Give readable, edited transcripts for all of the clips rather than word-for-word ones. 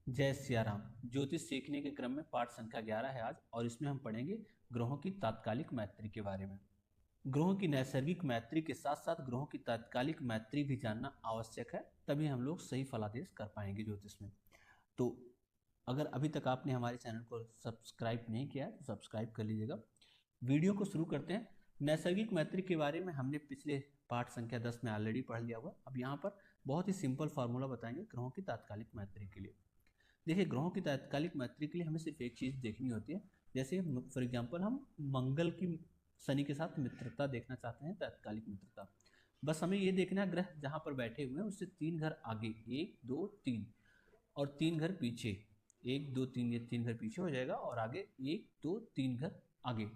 जय सिया राम। ज्योतिष सीखने के क्रम में पाठ संख्या 11 है आज, और इसमें हम पढ़ेंगे ग्रहों की तात्कालिक मैत्री के बारे में। ग्रहों की नैसर्गिक मैत्री के साथ साथ ग्रहों की तात्कालिक मैत्री भी जानना आवश्यक है, तभी हम लोग सही फलादेश कर पाएंगे ज्योतिष में। तो अगर अभी तक आपने हमारे चैनल को सब्सक्राइब नहीं किया है तो सब्सक्राइब कर लीजिएगा। वीडियो को शुरू करते हैं। नैसर्गिक मैत्री के बारे में हमने पिछले पाठ संख्या 10 में ऑलरेडी पढ़ लिया हुआ। अब यहाँ पर बहुत ही सिंपल फार्मूला बताएंगे ग्रहों की तात्कालिक मैत्री के लिए। देखिए, ग्रहों की तात्कालिक मैत्री के लिए हमें सिर्फ एक चीज़ देखनी होती है। जैसे फॉर एग्जांपल हम मंगल की शनि के साथ मित्रता देखना चाहते हैं, तात्कालिक मित्रता। बस हमें ये देखना है ग्रह जहाँ पर बैठे हुए हैं उससे 3 घर आगे, 1 2 3, और 3 घर पीछे, 1 2 3, ये 3 घर पीछे हो जाएगा और आगे 1 2 3 घर आगे।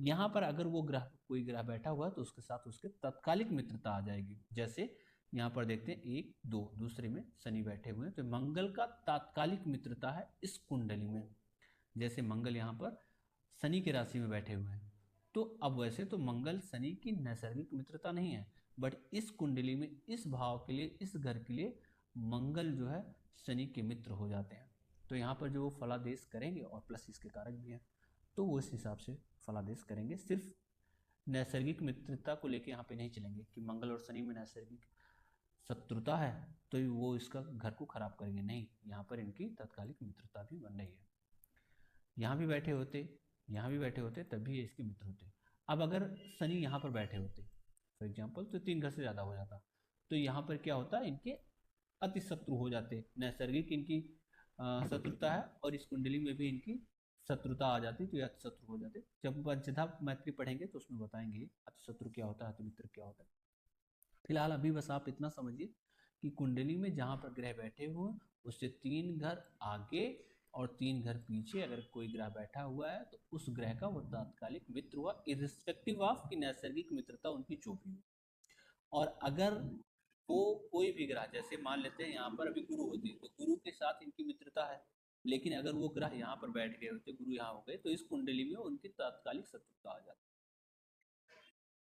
यहाँ पर अगर वो ग्रह, कोई ग्रह बैठा हुआ है तो उसके साथ उसके तात्कालिक मित्रता आ जाएगी। जैसे यहाँ पर देखते हैं 1 2, दूसरे में शनि बैठे हुए हैं तो मंगल का तात्कालिक मित्रता है इस कुंडली में। जैसे मंगल यहाँ पर शनि की राशि में बैठे हुए हैं, तो अब वैसे तो मंगल शनि की नैसर्गिक मित्रता नहीं है, बट इस कुंडली में इस भाव के लिए, इस घर के लिए मंगल जो है शनि के मित्र हो जाते हैं। तो यहाँ पर जो वो फलादेश करेंगे और प्लस इसके कारक भी हैं, तो वो इस हिसाब से फलादेश करेंगे। सिर्फ नैसर्गिक मित्रता को लेके यहाँ पे नहीं चलेंगे कि मंगल और शनि में नैसर्गिक शत्रुता है तो वो इसका घर को खराब करेंगे, नहीं, यहाँ पर इनकी तात्कालिक मित्रता भी बन रही है। यहाँ भी बैठे होते, यहाँ भी बैठे होते, तभी ये इसके मित्र होते। अब अगर शनि यहाँ पर बैठे होते फॉर एग्जाम्पल, तो 3 घर से ज़्यादा हो जाता, तो यहाँ पर क्या होता, इनके अति शत्रु हो जाते। नैसर्गिक इनकी शत्रुता है और इस कुंडली में भी इनकी शत्रुता आ जाती, तो ये अति शत्रु हो जाते। जब पंचधा मैत्री पढ़ेंगे तो उसमें बताएंगे अति शत्रु क्या होता है, अति मित्र क्या होता है। फिलहाल अभी बस आप इतना समझिए कि कुंडली में जहाँ पर ग्रह बैठे हुए हैं उससे 3 घर आगे और 3 घर पीछे अगर कोई ग्रह बैठा हुआ है तो उस ग्रह का वो तात्कालिक मित्र हुआ, इरिस्पेक्टिव ऑफ की नैसर्गिक मित्रता उनकी जो भी हो। और अगर वो कोई भी ग्रह, जैसे मान लेते हैं यहाँ पर अभी गुरु होते तो गुरु के साथ इनकी मित्रता है, लेकिन अगर वो ग्रह यहाँ पर बैठ गए होते, गुरु यहाँ हो गए, तो इस कुंडली में उनकी तात्कालिक शत्रुता आ जाती।